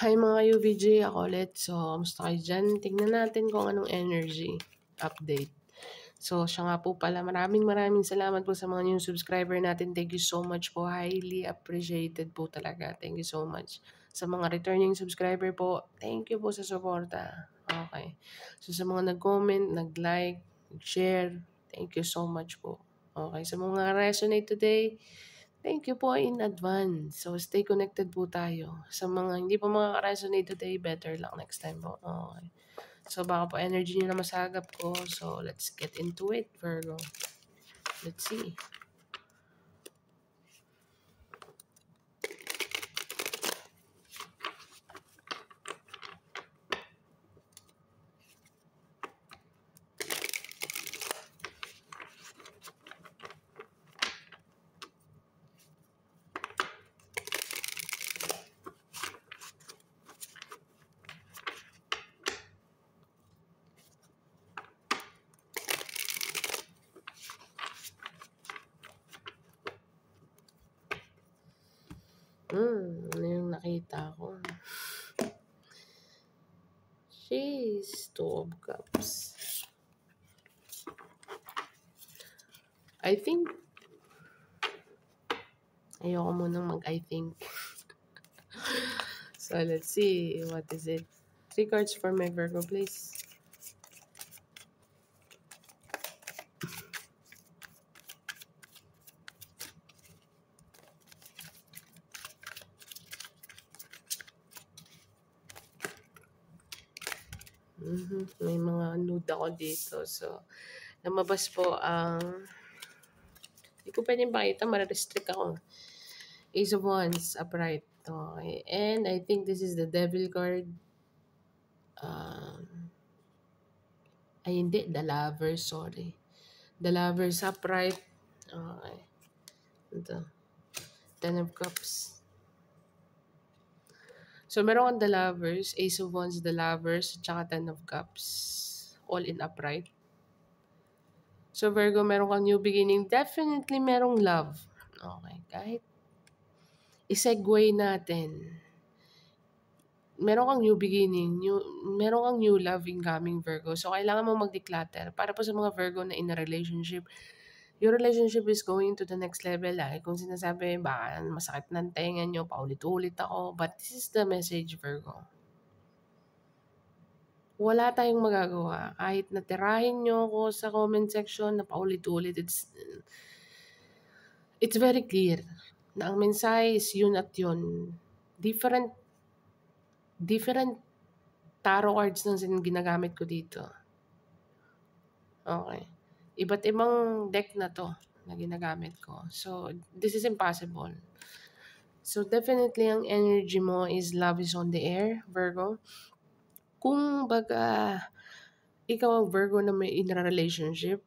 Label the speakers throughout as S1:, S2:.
S1: Hi mga UVJ, ako ulit. So, kamusta kayo dyan? Tingnan natin kung anong energy update. So, siya nga po pala, maraming salamat po sa mga new subscriber natin. Thank you so much po. Highly appreciated po talaga. Thank you so much. Sa mga returning subscriber po, thank you po sa suporta. Okay. So, sa mga nag-comment, nag-like, nag-share, thank you so much po. Okay. Sa mga resonate today, thank you po in advance. So, stay connected po tayo. Sa mga hindi pa makaka-resonate today, better lang next time po. Okay. So, baka po energy nyo na masagap ko. So, let's get into it, Virgo. Let's see. Ano yung nakita ko? Jeez, Two of Cups. I think, ayoko munang mag-I think. So, let's see. What is it? 3 cards for my Virgo, please. May mga nude ako dito. So, lumabas po ang hindi ko pwedeng pakita, mara-restrict ako. Ace of Wands, upright. Okay. And I think this is the Devil card. Ay, hindi. The Lover, sorry. The Lover's upright. Okay. Ito. Ten of Cups. So, meron kang The Lovers, Ace of Wands, The Lovers, tsaka Ten of Cups. All in upright. So, Virgo, meron kang new beginning. Definitely merong love. Okay. Kahit i-segue natin. Meron kang new beginning, meron kang new love incoming, Virgo. So, kailangan mo mag-declutter. Para po sa mga Virgo na in a relationship, your relationship is going to the next level. Kung sinasabi, baka masakit ng tenga nyo, paulit-ulit ako. But this is the message, Virgo. Wala tayong magagawa. Kahit natirahin nyo ako sa comment section na paulit-ulit, it's very clear na ang mensahe is yun at yun. Different tarot cards ng ginagamit ko dito. Okay. Iba't ibang deck na to na ginagamit ko. So, this is impossible. So, definitely ang energy mo is love is on the air, Virgo. Kung baga, ikaw ang Virgo na may in a relationship,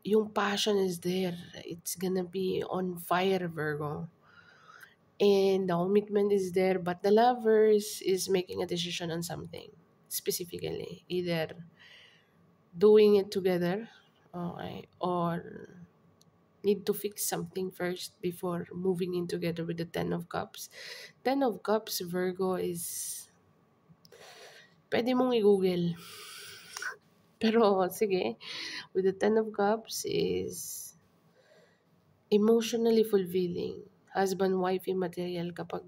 S1: yung passion is there. It's gonna be on fire, Virgo. And the commitment is there, but the lovers is making a decision on something specifically. Either doing it together, okay, or need to fix something first before moving in together with the Ten of Cups. Ten of Cups, Virgo, is pwede mong i-google. Pero sige, with the Ten of Cups is emotionally fulfilling. Husband-wifey material kapag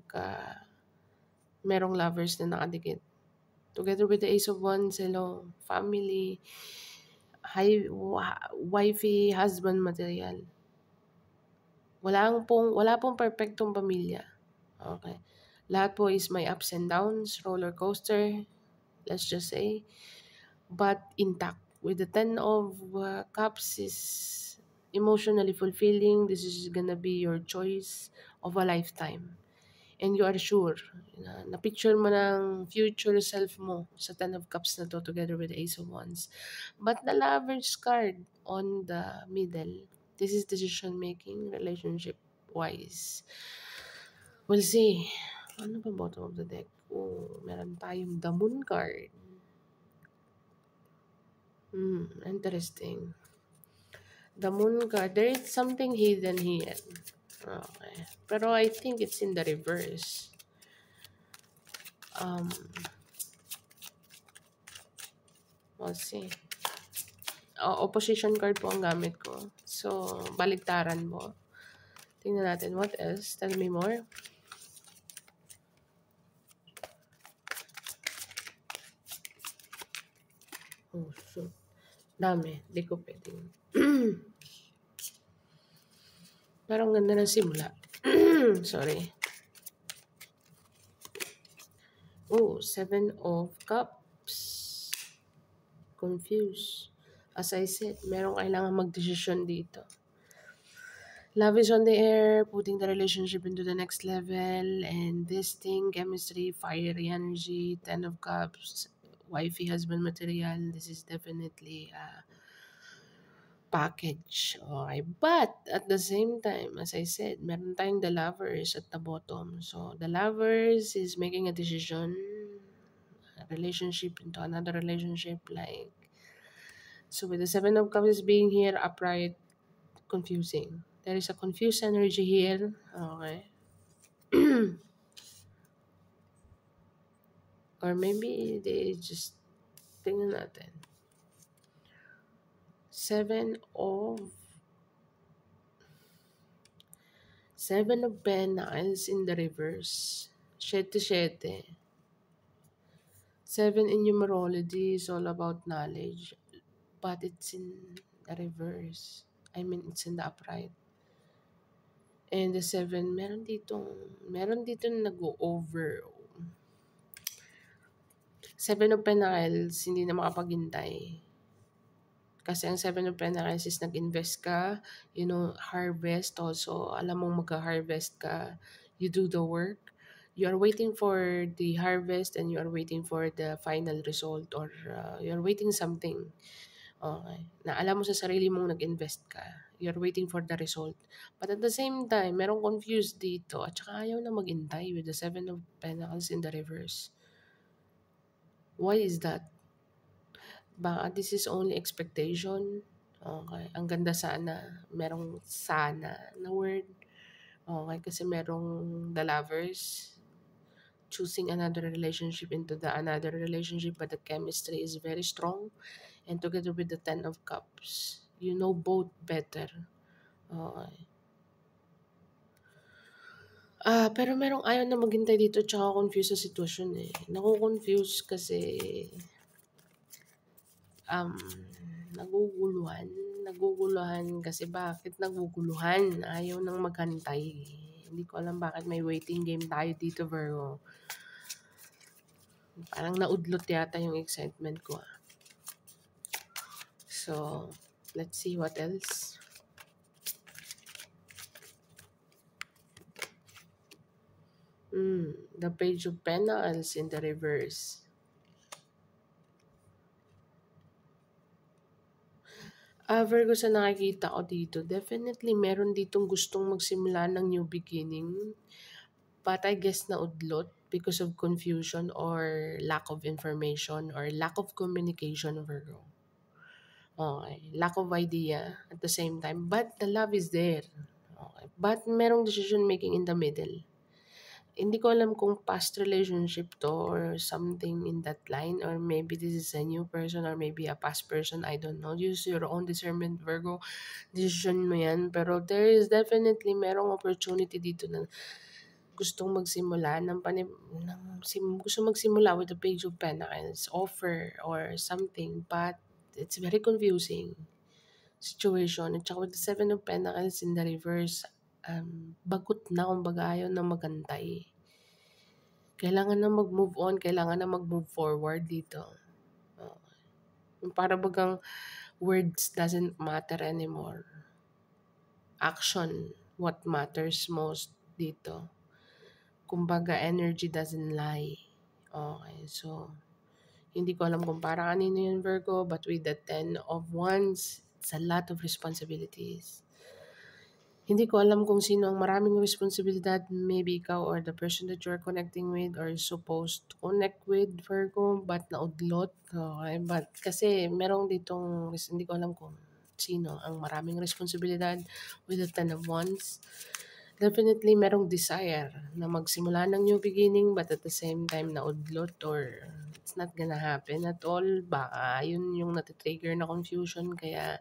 S1: merong lovers na nakadikit. Together with the Ace of Wands, hello, family, wifey, husband material. Wala pong perfectong pamilya. Okay. Lahat po is may ups and downs, roller coaster, let's just say. But intact. With the Ten of Cups is emotionally fulfilling. This is gonna be your choice of a lifetime. And you are sure, na-picture mo ng future self mo sa Ten of Cups na to together with the Ace of Wands. But the Lover's card on the middle, this is decision making, relationship wise. We'll see. Ano ba bottom of the deck? Oh, meron tayong the Moon card. Interesting. The Moon card, there is something hidden here. Okay. Pero I think it's in the reverse. Um, we'll see. Opposition card po ang gamit ko. So, baligtaran mo. Tingnan natin what else. Tell me more. Oh, shoot. Dami. Di ko pwedeng. Parang ganda ng simula. Sorry. Oh, Seven of Cups. Confused. As I said, merong kailangan magdesisyon dito. Love is on the air, putting the relationship into the next level, and this thing, chemistry, fiery energy, Ten of Cups, wifey husband material. This is definitely a package. Okay. But at the same time, as I said, meron tayong the lovers at the bottom. So the lovers is making a decision, a relationship into another relationship, like so with the Seven of Cups being here upright, confusing. There is a confused energy here. Okay. Or maybe they just, tingnan natin. Seven of Pentacles in the reverse. 7-7. Seven in numerology is all about knowledge. But it's in the reverse. I mean, it's in the upright. And the 7, meron dito nag-over. Seven of Pentacles, hindi na makapaghintay. Kasi ang Seven of Pentacles is nag-invest ka, harvest also. Alam mong mag-harvest ka, you do the work. You are waiting for the harvest and you are waiting for the final result or you are waiting something. Okay. Na alam mo sa sarili mong nag-invest ka. You are waiting for the result. But at the same time, merong confused dito at saka ayaw na maghintay with the Seven of Pentacles in the reverse. Why is that? Baka this is only expectation. Okay. Ang ganda sana. Merong sana na word. Okay. Kasi merong the lovers choosing another relationship into the another relationship, but the chemistry is very strong. And together with the Ten of Cups, you know both better. Okay. Pero merong ayaw na maghintay dito tsaka confused sa sitwasyon eh. Naku-confuse kasi um, naguguluhan. Naguguluhan kasi bakit naguguluhan? Ayaw nang maghantay. Hindi ko alam bakit may waiting game tayo dito, Virgo. Parang naudlot yata yung excitement ko. So, let's see what else. The Page of Pentacles in the reverse. Virgo, sa nakikita ko dito, definitely meron ditong gustong magsimula ng new beginning. But I guess naudlot because of confusion or lack of information or lack of communication, Virgo. Okay. Lack of idea at the same time. But the love is there. Okay. But merong decision making in the middle. Hindi ko alam kung past relationship to or something in that line, or maybe this is a new person or maybe a past person. I don't know. Use your own discernment, Virgo. Decision mo yan. Pero there is definitely merong opportunity dito na gustong magsimula gusto magsimula with the Page of Pentacles, offer or something, but it's very confusing situation. At saka with the Seven of Pentacles in the reverse, bagot na, kumbaga ayaw na magantay. Kailangan na mag-move on, kailangan na mag-move forward dito. Para bagang words doesn't matter anymore. Action, what matters most dito. Kumbaga, energy doesn't lie. Okay, so, hindi ko alam kung para kanino yun, Virgo, but with the 10 of Wands, it's a lot of responsibilities. Hindi ko alam kung sino ang maraming responsibilidad, maybe ikaw or the person that you're connecting with or supposed to connect with, Virgo, but naudlot. Okay, but kasi merong ditong, hindi ko alam kung sino ang maraming responsibilidad with the 10 of Wands. Definitely merong desire na magsimula ng new beginning but at the same time naudlot or it's not gonna happen at all. Baka yun yung natitrigger na confusion kaya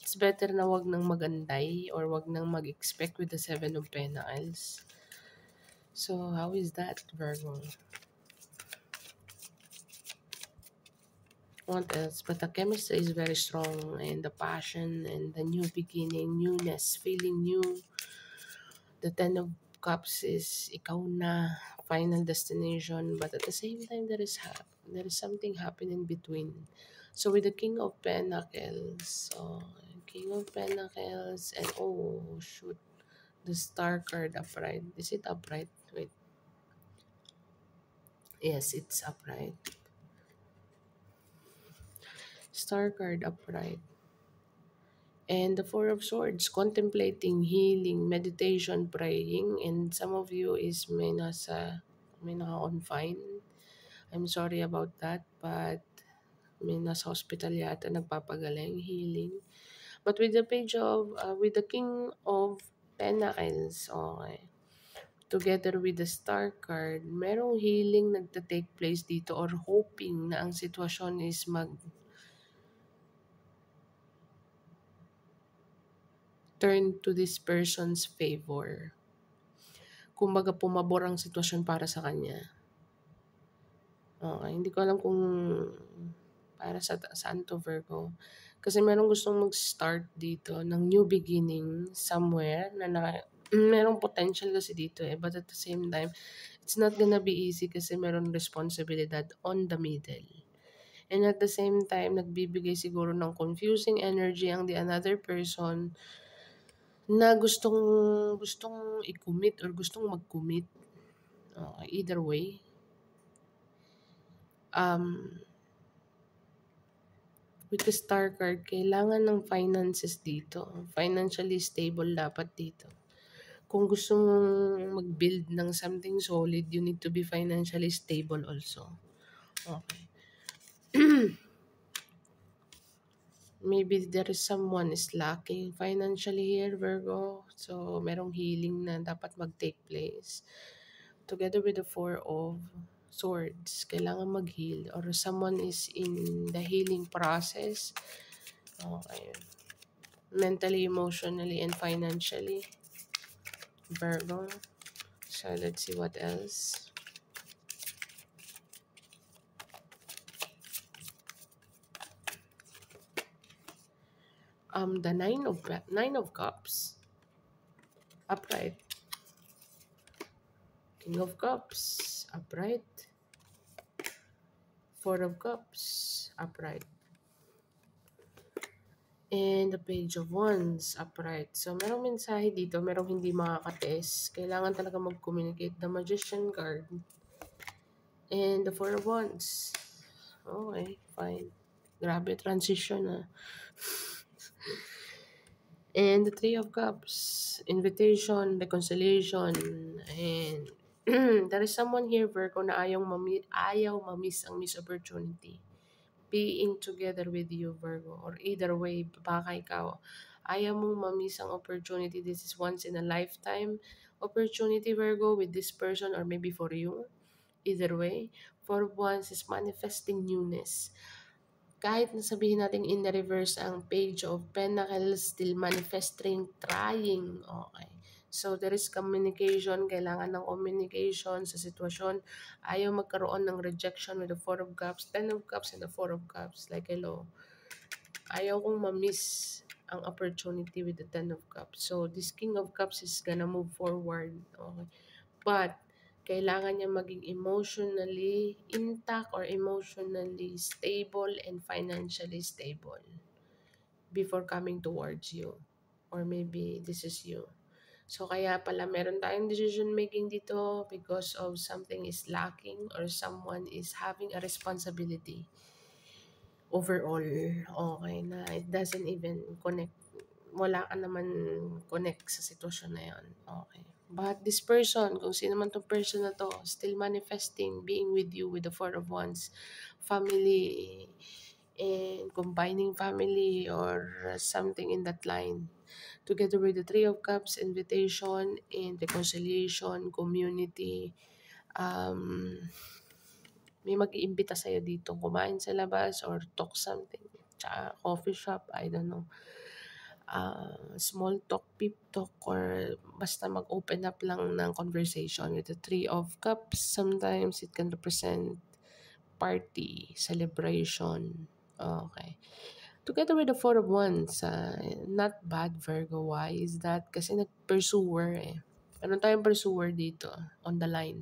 S1: it's better na wag nang magantay or wag nang mag-expect with the Seven of Pentacles. So, how is that, Virgo? What else? But the chemistry is very strong and the passion and the new beginning, newness, feeling new. The Ten of Cups is ikaw na, final destination. But at the same time, there is something happening between. So with the King of Pentacles, King of Pentacles, and oh shoot, the Star card upright. Is it upright? Wait. Yes, it's upright. Star card upright. And the Four of Swords, contemplating, healing, meditation, praying, and some of you is may naka-confine. I'm sorry about that, but may nasa hospital yata, nagpapagaling, healing. But with the with the King of Pentacles, okay, together with the Star card, merong healing nagta-take place dito or hoping na ang sitwasyon is turn to this person's favor. Kumbaga pumabor ang sitwasyon para sa kanya. Okay, hindi ko alam kung para saan to, Virgo. Kasi merong gustong mag-start dito ng new beginning somewhere merong potential kasi dito eh. But at the same time, it's not gonna be easy kasi merong responsibilidad on the middle. And at the same time, nagbibigay siguro ng confusing energy ang the another person na gustong i-commit or gustong mag-commit. Okay, either way. With the Star card, kailangan ng finances dito. Financially stable dapat dito. Kung gusto mong mag-build ng something solid, you need to be financially stable also. Okay. Maybe there is someone is lacking financially here, Virgo. So, merong healing na dapat mag-take place. Together with the Four of Swords, kailangan mag-heal or someone is in the healing process. Okay. Mentally, emotionally, and financially, Virgo. So, let's see what else. The Nine of Cups, upright. King of Cups, upright. Four of Cups, upright. And the Page of Wands, upright. So, merong mensahe dito, merong hindi makakates. Kailangan talaga mag-communicate. The Magician card. And the Four of Wands. Okay, fine. Grabe, transition ah. And the Three of Cups, invitation, reconciliation, and there is someone here, Virgo, na ayaw mamiss ang miss opportunity. Being together with you, Virgo, or either way, baka ikaw, ayaw mong mamiss ang opportunity. This is once in a lifetime opportunity, Virgo, with this person or maybe for you. Either way, for once is manifesting newness. Kahit nasabihin natin in the reverse ang Page of Pentacles, still manifesting, trying. Okay. So, there is communication. Kailangan ng communication sa sitwasyon. Ayaw magkaroon ng rejection with the Four of Cups, Ten of Cups, and the Four of Cups. Like, hello. Ayaw kong ma-miss ang opportunity with the Ten of Cups. So, this King of Cups is gonna move forward. Okay. But, kailangan niya maging emotionally intact or emotionally stable and financially stable before coming towards you. Or maybe this is you. So, kaya pala meron tayong decision making dito because of something is lacking or someone is having a responsibility overall. Okay, na it doesn't even connect. Wala ka naman connect sa sitwasyon na yun. Okay. But this person, kung sino man tong person na to, still manifesting, being with you with the Four of Wands, family, and combining family or something in that line. Together with the Three of Cups, invitation and reconciliation, community, um, may mag-iimbita sa'yo dito kumain sa labas or talk something. Tsaka coffee shop, I don't know. Small talk, pep talk, or basta mag-open up lang ng conversation with the Three of Cups. Sometimes it can represent party, celebration. Okay. Together with the Four of Wands, not bad Virgo. Why is that? Kasi nag-pursuer eh. Meron tayong pursuer dito on the line.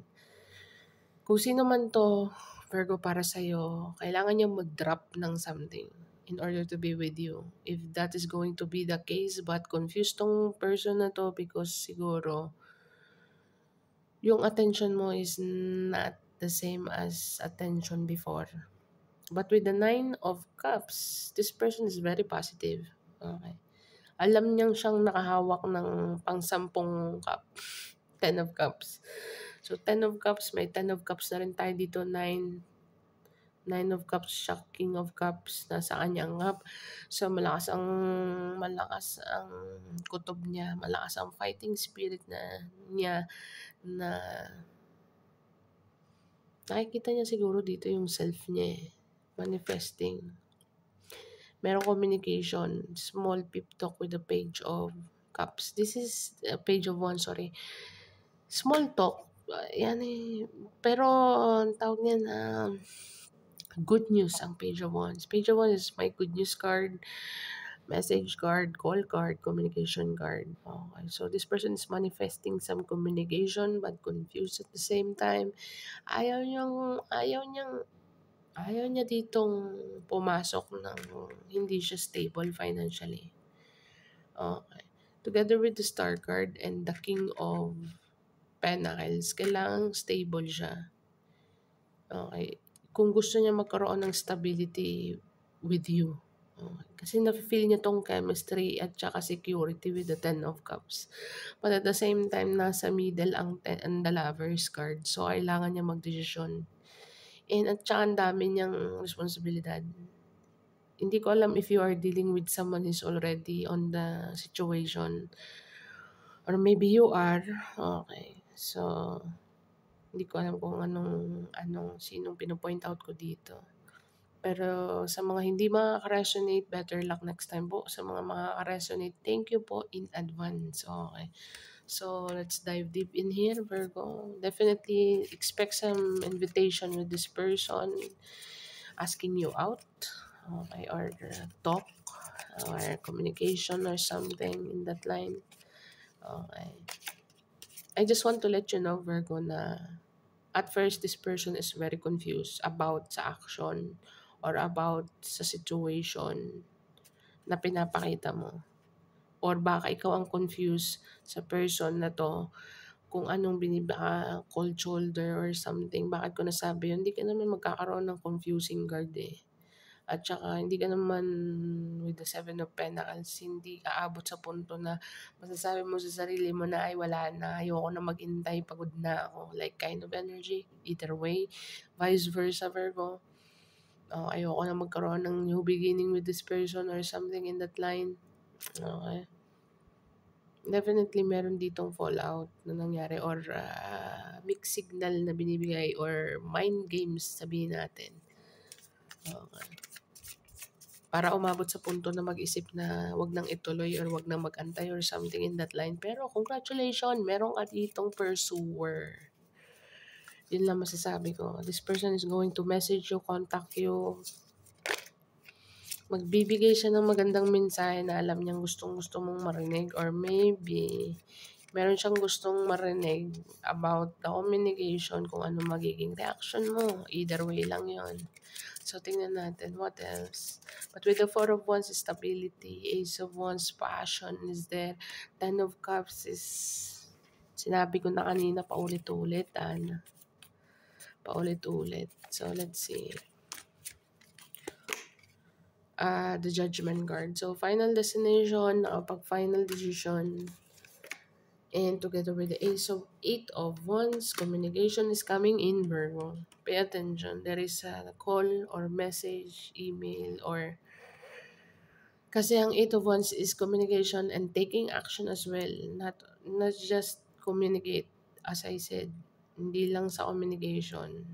S1: Kung sino man to, Virgo, para sa'yo, kailangan niya mag-drop ng something in order to be with you. If that is going to be the case, but confused tong person na to because siguro yung attention mo is not the same as attention before. But with the Nine of Cups, this person is very positive. Okay. Alam niyang siyang nakahawak ng pang-sampung cup. Ten of Cups. So, Ten of Cups, may Ten of Cups na rin tayo dito. Nine of Cups, siya, King of Cups, nasa kanyang cup. So, malakas ang kutob niya. Malakas ang fighting spirit niya na nakikita niya siguro dito yung self niya eh. Manifesting. Merong communication, small pep talk with the Page of Cups. This is Page of Wands, sorry. Small talk, yan eh. Pero, ang tawag niyan, good news ang Page of Wands. Page of Wands is my good news card, message card, call card, communication card. Okay, so this person is manifesting some communication but confused at the same time. Ayaw niya ditong pumasok ng hindi siya stable financially. Okay. Together with the Star card and the King of Pentacles, kailangang stable siya. Okay. Kung gusto niya magkaroon ng stability with you. Okay. Kasi na-feel niya tong chemistry at saka security with the Ten of Cups. But at the same time, nasa middle ang the Lover's card. So, kailangan niya magdesisyon. And at saka ang dami niyang responsibilidad. Hindi ko alam if you are dealing with someone who's already on the situation. Or maybe you are. Okay. So, hindi ko alam kung sinong pinopoint out ko dito. Pero sa mga hindi makaka-resonate, better luck next time po. Sa mga makaka-resonate, thank you po in advance. Okay. So, let's dive deep in here, Virgo. Definitely expect some invitation with this person asking you out. Okay, or talk, or communication or something in that line. Okay. I just want to let you know, Virgo, na at first, this person is very confused about sa action or about sa situation na pinapakita mo. Or baka ikaw ang confused sa person na to kung anong cold shoulder or something. Bakit ko nasabi yun? Hindi ka naman magkakaroon ng confusing guard eh. At saka hindi ka naman with the Seven of Pentacles, hindi aabot sa punto na masasabi mo sa sarili mo na ay wala na, ayoko na maghintay, pagod na ako. Like kind of energy, either way. Vice versa, Virgo. Ayoko na magkaroon ng new beginning with this person or something in that line. Okay. Definitely meron ditong fallout na nangyari or mixed signal na binibigay or mind games sabihin natin. Okay. Para umabot sa punto na mag-isip na wag nang ituloy or wag nang mag-antay or something in that line. Pero congratulations, meron ka ditong pursuer. Yun lang masasabi ko. This person is going to message you, contact you. Magbibigay siya ng magandang mensahe na alam niyang gustong-gusto mong marinig or maybe meron siyang gustong marinig about the communication kung ano magiging reaction mo. Either way lang yon. So, tingnan natin. What else? But with the Four of Wands, stability. Ace of Wands, passion is there. Ten of Cups is, sinabi ko na kanina, paulit-ulit. Paulit-ulit. So, let's see. The Judgment card. So, final destination, pag final decision. And together with the eight of wands, communication is coming in, Virgo. Pay attention. There is a call or message, email, or kasi ang eight of wands is communication and taking action as well. Not just communicate, as I said. Hindi lang sa communication.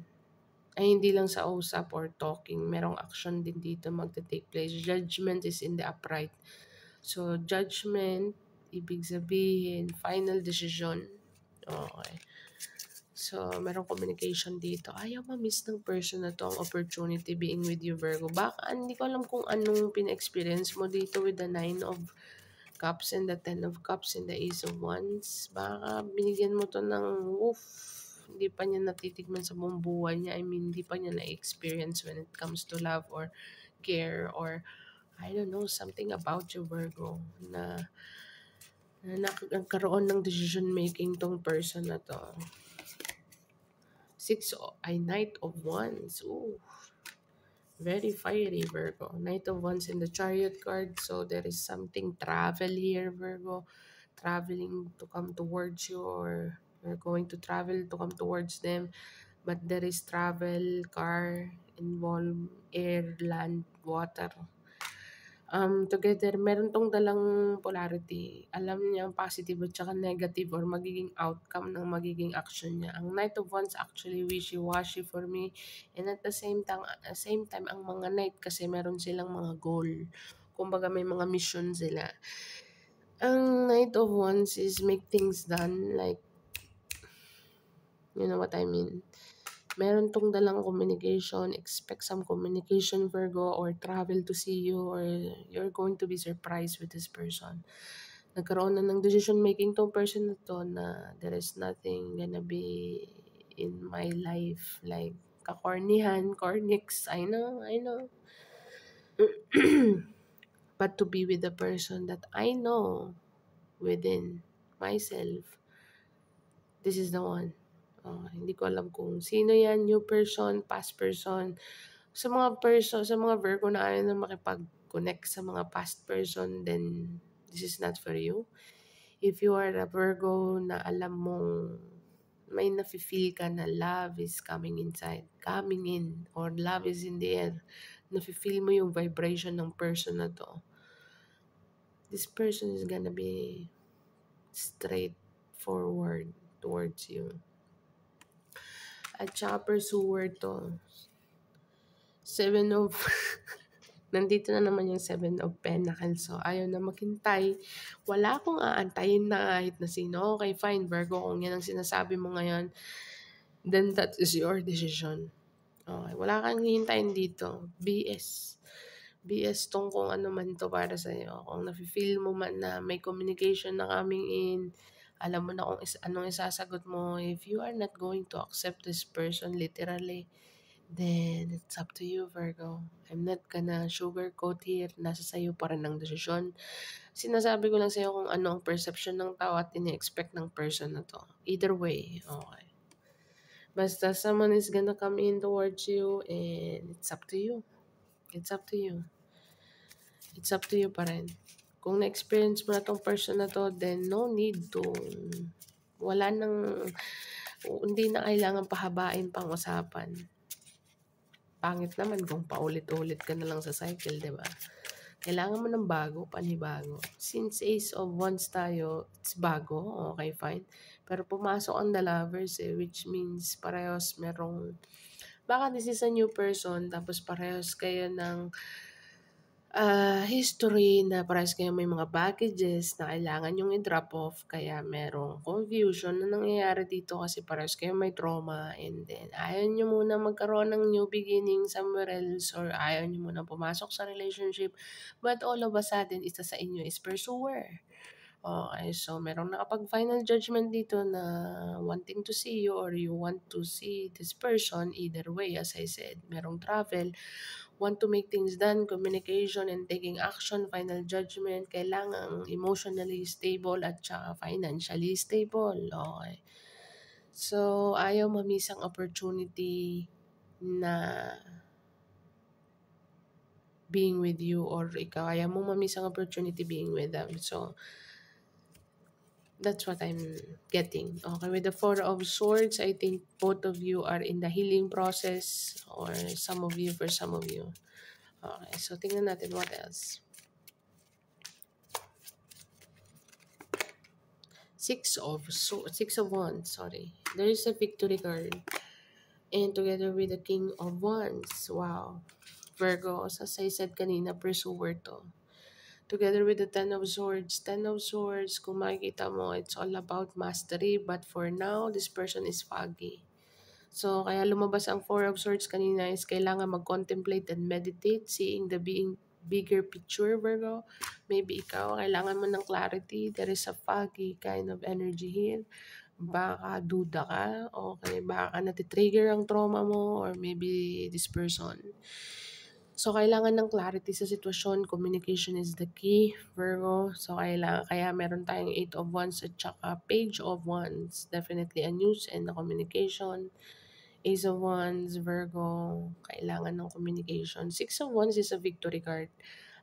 S1: Ay, hindi lang sa usap or talking. Merong action din dito magta-take place. Judgment is in the upright. So, judgment, ibig sabihin, final decision. Okay. So, merong communication dito. Ayaw ma-miss ng person na to ang opportunity being with you, Virgo. Baka, hindi ko alam kung anong pina-experience mo dito with the 9 of Cups and the 10 of Cups and the Ace of Wands. Baka binigyan mo to ng woof. Hindi pa niya natitigman sa buong buhay niya. I mean, hindi pa niya na-experience when it comes to love or care or I don't know, something about you, Virgo, na nagkaroon ng decision making tong person na to. Knight of Wands. Ooh, very fiery, Virgo. Knight of Wands in the Chariot card. So there is something travel here, Virgo. Traveling to come towards you, or you're going to travel to come towards them. But there is travel, car, involved, air, land, water. Together, meron tong dalang polarity. Alam niya ang positive at saka negative or magiging outcome ng magiging action niya. Ang Knight of Wands actually wishy-washy for me. And at the same time, ang mga Knight kasi meron silang mga goal. Kumbaga may mga mission sila. Ang Knight of Wands is make things done, like, you know what I mean? Meron tong dalang communication, expect some communication, Virgo, or travel to see you, or you're going to be surprised with this person. Nagkaroon na ng decision making tong person na to na there is nothing gonna be in my life, like kakornihan, cornix, I know. But to be with the person that I know within myself, this is the one. Hindi ko alam kung sino yan, new person, past person. Sa mga Virgo na ayaw na makipag-connect sa mga past person, then this is not for you. If you are a Virgo na alam mong may nafe-feel ka na love is coming in, or love is in the air, nafe-feel mo yung vibration ng person na to, this person is gonna be straight forward towards you. At saka pursuer to. Seven of... Nandito na naman yung Seven of Pentacles. So, ayaw na maghintay. Wala akong aantayin na kahit na sino. Okay, fine, Virgo. Kung yan ang sinasabi mo ngayon, then that is your decision. Okay, wala kang hihintayin dito. BS. BS tong kung ano man to para sa'yo. Kung nafe-feel mo man na may communication na coming in, alam mo na kung anong isasagot mo. If you are not going to accept this person literally, then it's up to you, Virgo. I'm not gonna sugarcoat here. Nasa sa'yo pa rin ang desisyon. Sinasabi ko lang sa'yo kung ano ang perception ng tao at ini-expect ng person na to. Either way, okay. Basta someone is gonna come in towards you and it's up to you. It's up to you. It's up to you pa rin. Kung na-experience mo na tong person na to, then no need to, wala nang, hindi na kailangan pahabain pang usapan. Pangit naman kung paulit-ulit ka na lang sa cycle, di ba? Kailangan mo ng bago, panibago. Since Ace of Wands tayo, it's bago, okay, fine. Pero pumasok ang the lovers which means parehas merong, baka this is a new person, tapos parehas kayo ng history na parehas kayo may mga baggages na kailangan yung i-drop off, kaya merong confusion na nangyayari dito kasi parehas kayo may trauma, and then ayaw nyo muna magkaroon ng new beginning somewhere else, or ayaw nyo muna pumasok sa relationship, but all of a sudden, isa sa inyo is pursuer. Okay, so merong nakapag-final judgment dito na wanting to see you or you want to see this person. Either way, as I said, merong travel, want to make things done, communication and taking action, final judgment, kailangan emotionally stable at saka financially stable. Okay. So, ayaw mamiss ang opportunity na being with you, or ikaw ayaw mo mamiss ang opportunity being with them. So, That's what I'm getting. Okay, with the Four of Swords, I think both of you are in the healing process, or some of you, for some of you. Okay, so tingnan natin what else. Six of Wands, sorry. There is a victory card. And together with the King of Wands. Wow. Virgo, as I said kanina, pursuer to. Together with the Ten of Swords. Ten of Swords, kung makikita mo, it's all about mastery. But for now, this person is foggy. So, kaya lumabas ang Four of Swords kanina is kailangan mag-contemplate and meditate, seeing the being bigger picture, Virgo. Maybe ikaw, kailangan mo ng clarity. There is a foggy kind of energy here. Baka duda ka, okay, baka natitrigger ang trauma mo, or maybe this person. So, kailangan ng clarity sa sitwasyon. Communication is the key, Virgo. So, kaya meron tayong Eight of Wands at saka Page of Wands. Definitely a news and a communication. Ace of Wands, Virgo, kailangan ng communication. Six of Wands is a victory card.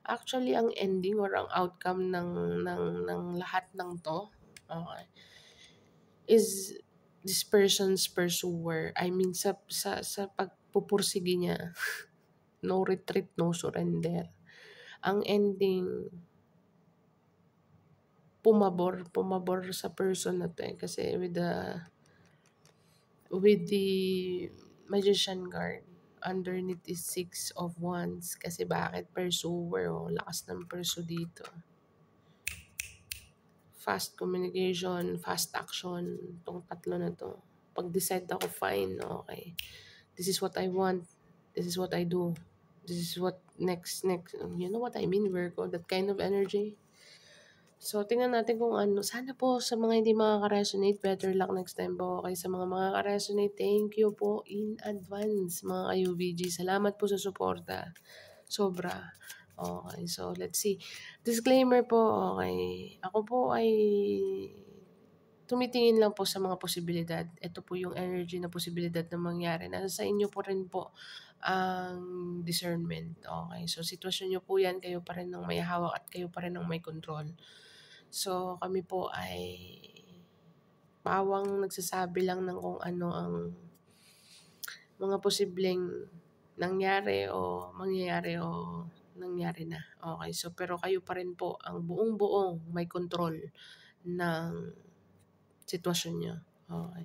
S1: Actually, ang ending or ang outcome ng lahat ng to, okay, is this person's pursuer. I mean, sa pagpupursige niya, no retreat, no surrender. Ang ending, pumabor sa person na to eh. Kasi with the magician card, underneath is Six of Wands. Kasi bakit pursuer, oh, lakas ng pursue dito. Fast communication, fast action, tong tatlo na to. Pag decide ako, fine, okay. This is what I want. This is what I do. This is what next. You know what I mean, Virgo? That kind of energy. So, tingnan natin kung ano. Sana po sa mga hindi makaka-resonate, better luck next time po. Okay, sa mga makaka-resonate, thank you po in advance, mga ka-UVG. Salamat po sa suporta. Sobra. Okay, so let's see. Disclaimer po, okay. Ako po ay tumitingin lang po sa mga posibilidad. Ito po yung energy na posibilidad na mangyari. Nasa sa inyo po rin po ang discernment. Okay, so sitwasyon nyo po yan, kayo pa rin ang may hawak at kayo pa rin ang may control. So, kami po ay pawang nagsasabi lang ng kung ano ang mga posibleng nangyari o mangyayari o nangyari na. Okay, so pero kayo pa rin po ang buong-buong may control ng sitwasyon nyo. Okay.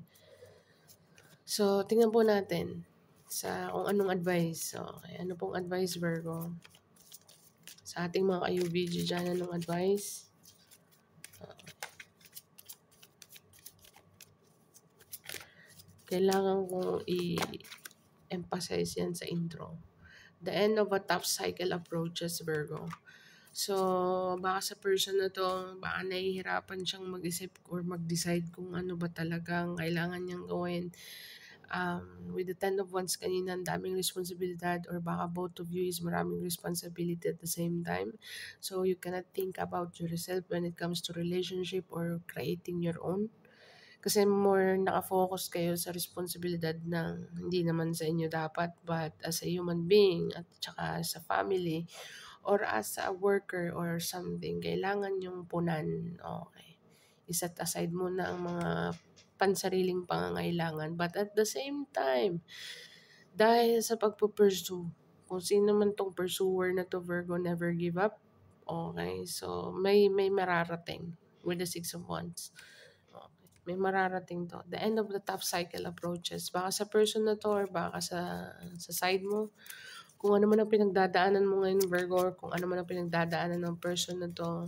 S1: So, tingnan po natin sa kung anong advice. Okay, ano pong advice, Virgo? Sa ating mga ka-UVG dyan, anong advice? Kailangan kong i-emphasize yan sa intro. The end of a tough cycle approaches, Virgo. So, baka sa person na to, baka nahihirapan siyang mag-isip or mag-decide kung ano ba talagang kailangan niyang gawin. With the Ten of Wands kanina, ang daming responsibilidad, or baka both of you is maraming responsibility at the same time. So, you cannot think about yourself when it comes to relationship or creating your own. Kasi more nakafocus kayo sa responsibilidad ng hindi naman sa inyo dapat, but as a human being at saka sa family or as a worker or something, kailangan yung punan. Okay. Iset aside muna ang mga pansariling pangangailangan. But at the same time, dahil sa pagpupursue, kung sino man tong pursuer na to, Virgo, never give up. Okay, so may mararating with the Six of Wands. May mararating to. The end of the tough cycle approaches. Baka sa person na to or baka sa side mo. Kung ano man ang pinagdadaanan mo ngayon, Virgo, or kung ano man ang pinagdadaanan ng person na to,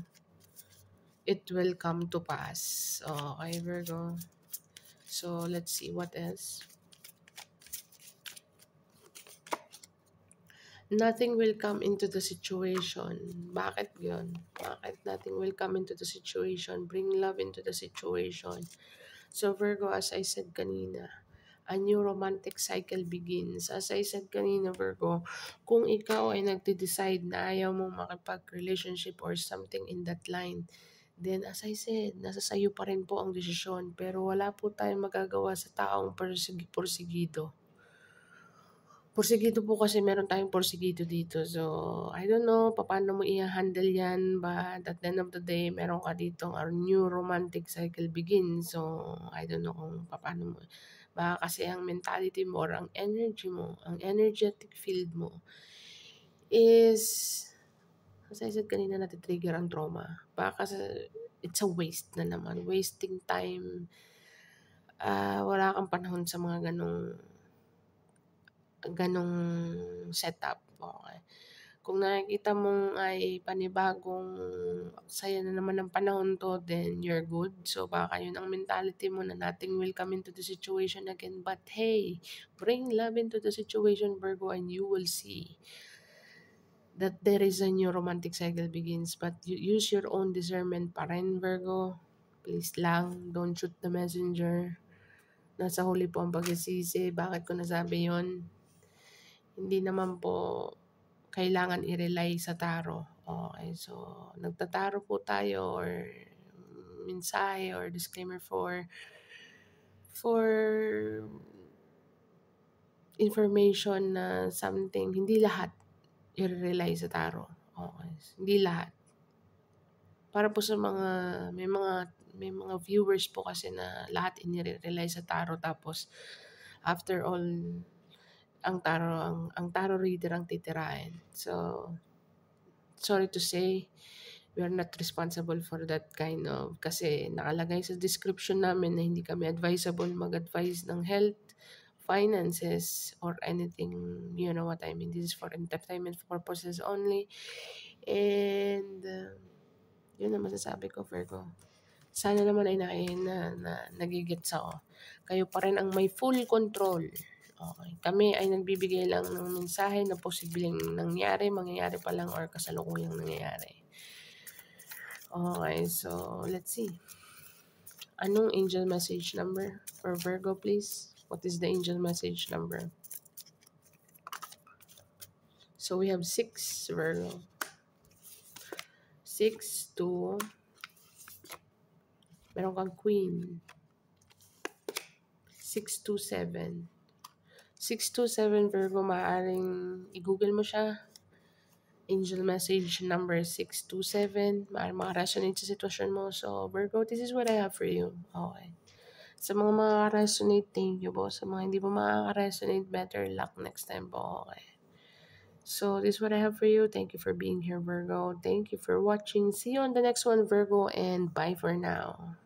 S1: it will come to pass. Okay, Virgo. So, let's see what else. Nothing will come into the situation. Bakit yun? Bakit nothing will come into the situation? Bring love into the situation. So Virgo, as I said kanina, a new romantic cycle begins. As I said kanina, Virgo, kung ikaw ay nagde-decide na ayaw mong makipag-relationship or something in that line, then as I said, nasa sayo pa rin po ang desisyon. Pero wala po tayong magagawa sa taong porsigido. Porsigido po kasi meron tayong porsigido dito. So, I don't know paano mo i-handle yan. But at the end of the day, meron ka dito our new romantic cycle begins. So, I don't know kung paano mo. Baka kasi ang mentality mo or ang energy mo, ang energetic field mo is, as I said kanina, natitrigger ang trauma. Baka kasi it's a waste na naman. Wasting time. Wala kang panahon sa mga ganong setup. Okay. Kung nakikita mong ay panibagong saya na naman ng panahon to, then you're good. So, baka yun ang mentality mo na nothing will come into the situation again. But hey, bring love into the situation, Virgo, and you will see that there is a new romantic cycle begins. But you use your own discernment pa rin, Virgo. Please lang, don't shoot the messenger. Nasa huli po ang pagsisisi. Bakit ko nasabi yon? Hindi naman po kailangan i-rely sa taro. Okay, so nagtataro po tayo or mensahe or disclaimer for information na something, hindi lahat i-rely sa taro. Okay, hindi lahat. Para po sa mga may mga viewers po kasi na lahat inire-rely sa taro tapos after all ang taro reader ang titirahin. So sorry to say, we are not responsible for that kind of, kasi nakalagay sa description namin na hindi kami advisable mag-advise ng health, finances, or anything, you know what I mean. This is for entertainment purposes only. And, yun ang masasabi ko, Virgo. Sana naman ay nagigets ako. Kayo pa rin ang may full control. Okay. Kami ay nagbibigay lang ng mensahe na posibleng nangyari, mangyayari pa lang, or kasalukuyang nangyayari. Okay, so let's see. Anong angel message number for Virgo, please? What is the angel message number? So we have 6, Virgo. 6, 2. Meron kang Queen. 627. 627, Virgo, maaaring i-google mo siya. Angel message number 627. Maaaring makaresonate sa sitwasyon mo. So, Virgo, this is what I have for you. Okay. Sa mga makaka-resonate, thank you po. Sa mga hindi po makaka-resonate, better luck next time po. Okay. So, this is what I have for you. Thank you for being here, Virgo. Thank you for watching. See you on the next one, Virgo, and bye for now.